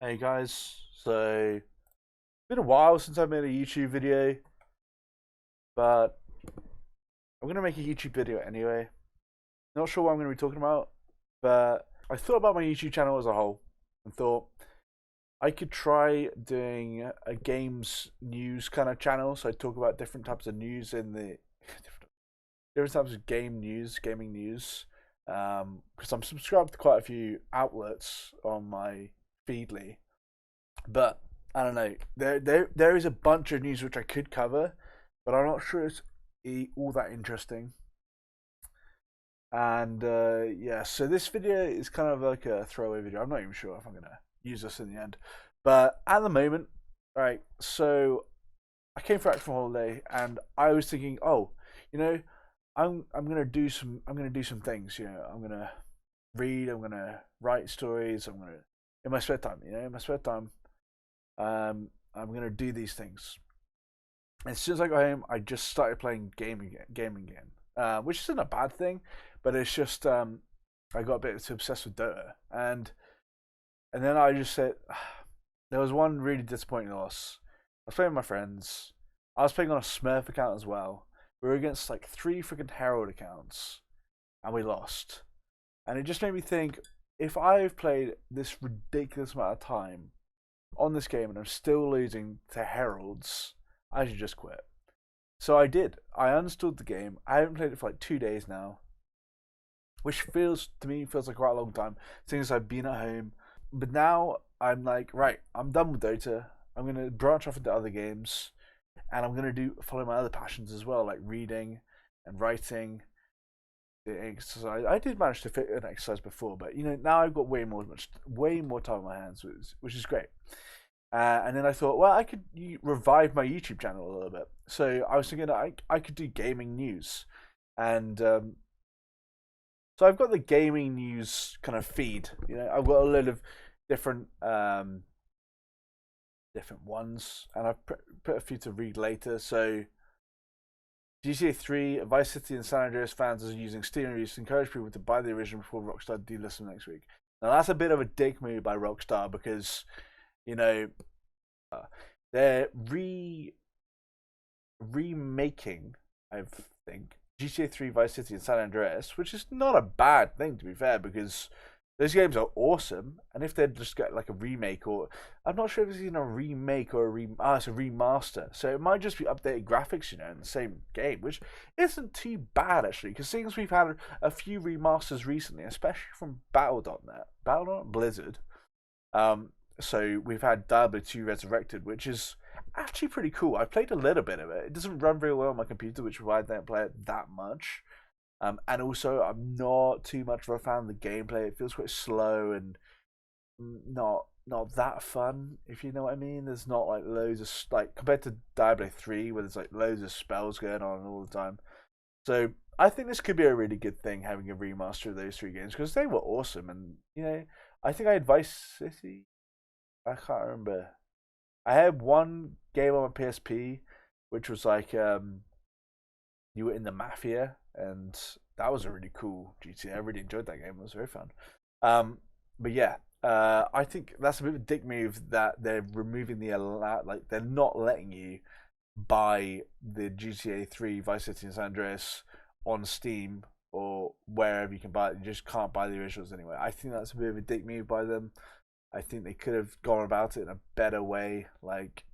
Hey guys, so it's been a while since I made a YouTube video, but I'm gonna make a YouTube video anyway. Not sure what I'm gonna be talking about, but I thought about my YouTube channel as a whole and thought I could try doing a games news kind of channel. So I talk about different types of news in the different types of gaming news. Because I'm subscribed to quite a few outlets on my Feedly. But I don't know. There is a bunch of news which I could cover, but I'm not sure it's all that interesting. And yeah, so this video is kind of like a throwaway video. I'm not even sure if I'm gonna use this in the end, but at the moment, right. So I came back from holiday, and I was thinking, oh, you know, I'm gonna do some things. I'm gonna read. I'm gonna write stories. I'm gonna in my spare time. In my spare time, I'm gonna do these things. And as soon as I got home, I just started playing game again, which isn't a bad thing, but it's just I got a bit too obsessed with Dota, and then I just said there was one really disappointing loss. I was playing with my friends. I was playing on a Smurf account as well. We were against like three freaking Herald accounts, and we lost. And it just made me think: if I've played this ridiculous amount of time on this game and I'm still losing to Heralds, I should just quit. So I did. I uninstalled the game. I haven't played it for like 2 days now, which feels like quite a long time since I've been at home. But now I'm like, right, I'm done with Dota. I'm gonna branch off into other games, and I'm gonna follow my other passions as well, like reading and writing. The exercise. I did manage to fit an exercise before, but now I've got way more time on my hands, which is great. And then I thought, well, I could revive my YouTube channel a little bit. So I was thinking I could do gaming news, and so I've got the gaming news kind of feed. I've got a lot of different different ones, and I've put a few to read later. So GTA 3, Vice City and San Andreas fans are using Steam reviews to encourage people to buy the original before Rockstar delist them next week. Now that's a bit of a dick move by Rockstar because you know they're remaking, I think, GTA 3, Vice City, and San Andreas, which is not a bad thing to be fair, because those games are awesome. And if they'd just get like a remake, or I'm not sure if it's even a remake or it's a remaster, so it might just be updated graphics, in the same game, which isn't too bad actually. Because seeing as we've had a few remasters recently, especially from Battle.net, Blizzard. So we've had Diablo 2 Resurrected, which is actually pretty cool. I played a little bit of it. It doesn't run very well on my computer, which is why I don't play it that much. And also, I'm not too much of a fan of the gameplay. It feels quite slow and not that fun, if you know what I mean. There's not like loads of compared to Diablo 3, where there's like loads of spells going on all the time. So I think this could be a really good thing, having a remaster of those three games, because they were awesome. And I think I had Vice City. I can't remember. I had one game on my PSP, which was like you were in the mafia, and that was a really cool GTA. I really enjoyed that game. It was very fun. But yeah, I think that's a bit of a dick move that they're removing like they're not letting you buy the GTA 3 Vice City and San Andreas on Steam or wherever you can buy it. You just can't buy the originals anyway. I think that's a bit of a dick move by them. I think they could have gone about it in a better way. Like,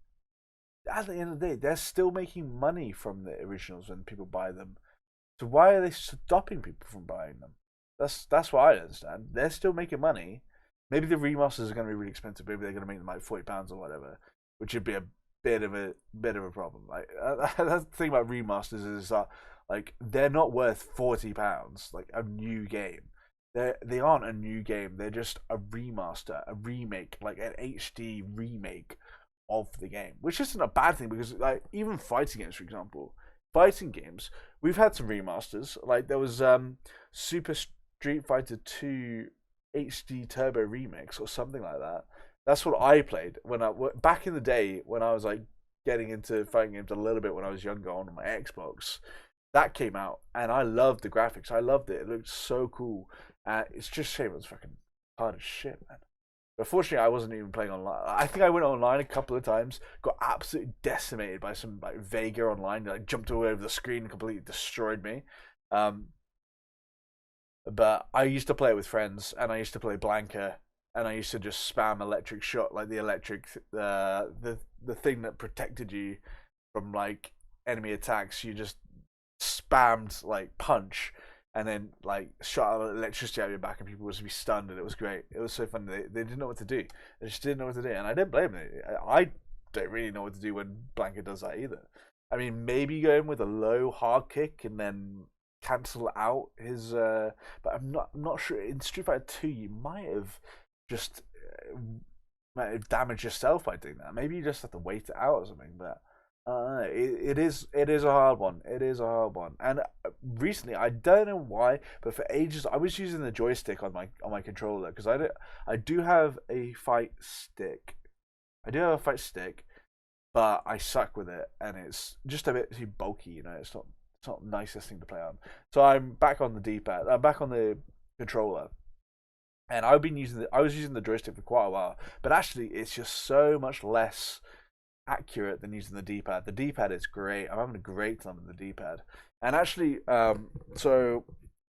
at the end of the day, they're still making money from the originals when people buy them. So why are they stopping people from buying them? That's what I understand. They're still making money. Maybe the remasters are going to be really expensive. Maybe they're going to make them like £40 or whatever, which would be a bit of a problem. Like that's the thing about remasters is that like they're not worth £40 like a new game. They aren't a new game. They're just a remaster, a remake, like an HD remake of the game, which isn't a bad thing because like even fighting games, for example, we've had some remasters. Like there was Super Street Fighter 2 HD Turbo Remix or something like that. That's what I played back in the day when I was like getting into fighting games a little bit when I was younger on my Xbox. That came out, and I loved the graphics. I loved it. It looked so cool. It's just a shame it was fucking hard as shit, man. But fortunately, I wasn't even playing online. I think I went online a couple of times, got absolutely decimated by some like Vega online. Like jumped all over the screen, and completely destroyed me. Um, but I used to play it with friends, and I used to play Blanca, and I used to just spam electric shot, like the electric, the thing that protected you from like enemy attacks. You just spammed like punch, and then like shot electricity out of your back, and people would just be stunned, and it was great. It was so fun. They didn't know what to do. They just didn't know what to do, and I didn't blame them. I don't really know what to do when Blanca does that either. I mean, maybe go in with a low hard kick and then cancel out his. But I'm not sure. In Street Fighter 2, you just uh, might have damaged yourself by doing that. Maybe you just have to wait it out or something. But it is a hard one. It is a hard one. And recently, I don't know why, but for ages I was using the joystick on my controller because I do have a fight stick. I do have a fight stick, but I suck with it, and it's just a bit too bulky. You know, it's not the nicest thing to play on. So I'm back on the D-pad. I'm back on the controller, and I was using the joystick for quite a while, but actually it's just so much less accurate than using the D-pad. The D-pad is great. I'm having a great time with the D-pad. And actually, so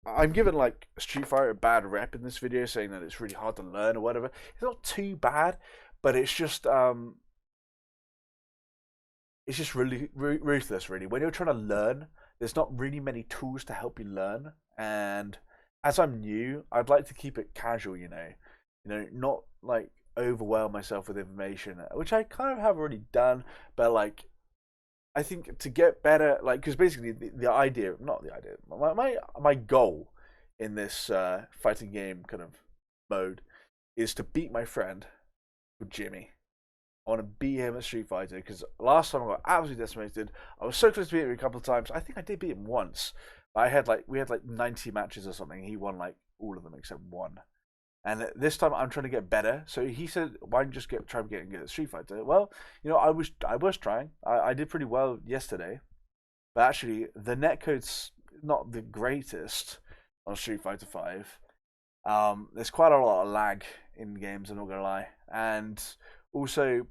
I'm giving like Street Fighter a bad rep in this video, saying that it's really hard to learn or whatever. It's not too bad, but it's just really ruthless. Really, when you're trying to learn, there's not really many tools to help you learn. And as I'm new, I'd like to keep it casual. Not like overwhelm myself with information, which I kind of have already done. But like, I think to get better, like, because basically the idea, not the idea, my goal in this fighting game kind of mode is to beat my friend with Jimmy. I want to beat him at Street Fighter because last time I got absolutely decimated. I was so close to beating him a couple of times. I think I did beat him once. But we had like 90 matches or something. He won like all of them except one. And this time I'm trying to get better. So he said, "Why don't you just try getting good at Street Fighter?" Well, I was trying. I did pretty well yesterday, but actually the netcode's not the greatest on Street Fighter 5. There's quite a lot of lag in games. I'm not gonna lie, and also,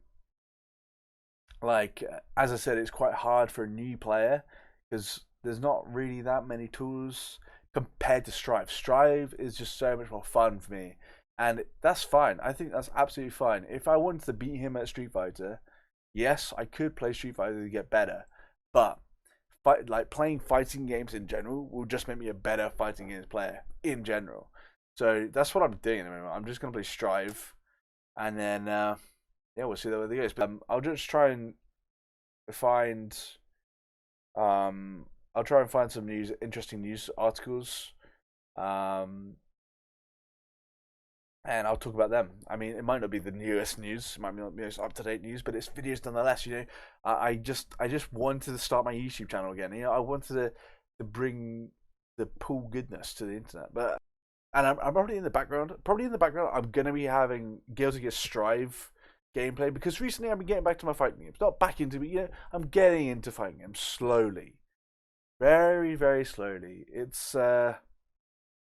like as I said, it's quite hard for a new player because there's not really that many tools compared to Strive. Strive is just so much more fun for me, and that's fine. I think that's absolutely fine. If I wanted to beat him at Street Fighter, yes, I could play Street Fighter to get better, but playing fighting games in general will just make me a better fighting games player in general. So that's what I'm doing at the moment. I'm just gonna play Strive, and then yeah, we'll see where it goes. But I'll just try and find I'll try and find some interesting news articles, um, and I'll talk about them. I mean, it might not be the newest news, it might not be the most up to date news, but it's videos nonetheless. I just wanted to start my YouTube channel again. I wanted to bring the pool goodness to the internet, but and I'm probably in the background. Probably in the background, I'm gonna be having Guilty Gear Strive gameplay because recently I've been getting back to my fighting games. Not back into it, I'm getting into fighting games slowly. Very, very slowly. There's a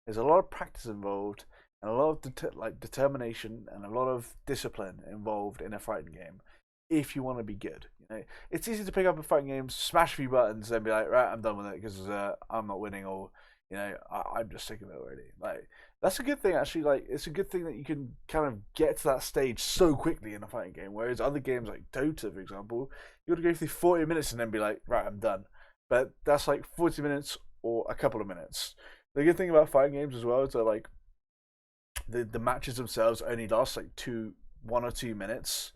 lot of practice involved, and a lot of determination and a lot of discipline involved in a fighting game. If you want to be good, it's easy to pick up a fighting game, smash a few buttons, and be like, right, I'm done with it because I'm not winning, or I'm just sick of it already. Like that's a good thing, actually. Like it's a good thing that you can kind of get to that stage so quickly in a fighting game. Whereas other games like Dota, for example, you got to go through 40 minutes and then be like, right, I'm done. But that's like 40 minutes or a couple of minutes. The good thing about fighting games as well is that like the matches themselves only last like 1 or 2 minutes.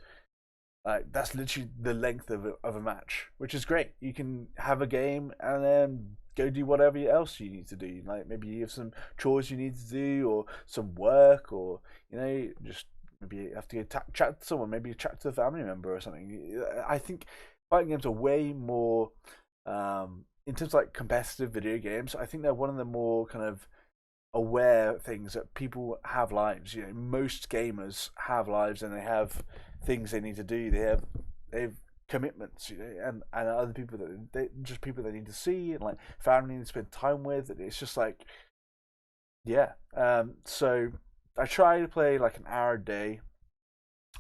That's literally the length of a match, which is great. You can have a game and then go do whatever else you need to do. Like maybe you have some chores you need to do, or some work, or just maybe you have to go chat to someone, maybe chat to a family member or something. I think fighting games are way more, in terms of like competitive video games, I think they're one of the more kind of aware things that people have lives. Most gamers have lives and they have things they need to do. They have commitments, and other people that just people they need to see, and like family they need to spend time with. It's just like, yeah. So I try to play like an hour a day.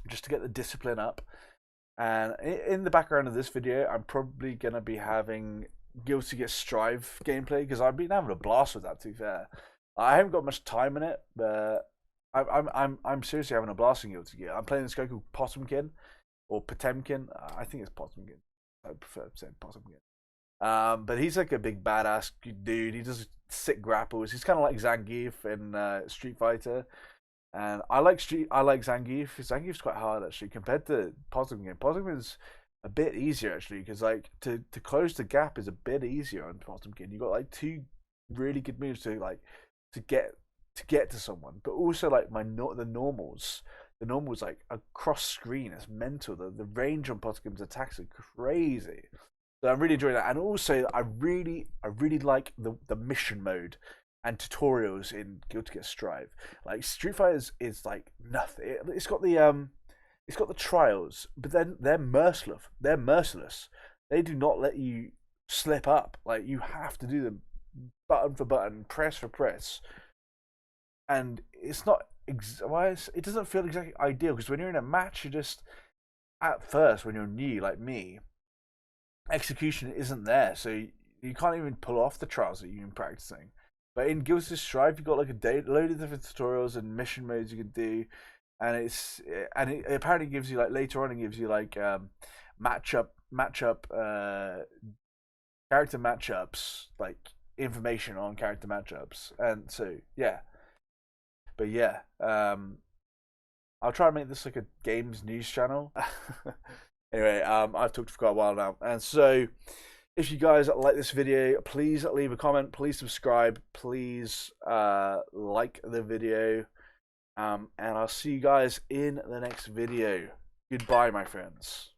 just to get the discipline up. And in the background of this video, I'm probably gonna be having Guilty Gear Strive gameplay because I've been having a blast with that. To be fair, I haven't got much time in it, but I'm seriously having a blast in Guilty Gear. I'm playing this guy called Potemkin or Potemkin. I think it's Potemkin. I prefer saying Potemkin. But he's like a big badass dude. He does sick grapples. He's kind of like Zangief in Street Fighter. And I like Zangief. Zangief's quite hard actually compared to Potemkin. Potemkin's a bit easier actually because like to close the gap is a bit easier on Potemkin. You got like two really good moves to like to get to someone, but also like the normals. The normals like across screen. It's mental. The range on Potemkin's attacks are crazy. So I'm really enjoying that, and also I really like the mission mode and tutorials in Guilty Gear Strive. Like Street Fighter is like nothing. It's got the trials, but then they're merciless. They're merciless. They do not let you slip up. Like you have to do them button for button, press for press, and it's not. It doesn't feel exactly ideal because when you're in a match, you just at first when you're new like me, execution isn't there, so you can't even pull off the trials that you've been practicing. But in Guilty Gear Strive, you've got like a load of different tutorials and mission modes you can do, and it apparently gives you like later on it gives you like matchup character matchups, like information on character matchups, and so yeah. But yeah, I'll try and make this like a games news channel. Anyway, I've talked for quite a while now, and so if you guys like this video, please leave a comment, please subscribe, please like the video, and I'll see you guys in the next video. Goodbye, my friends.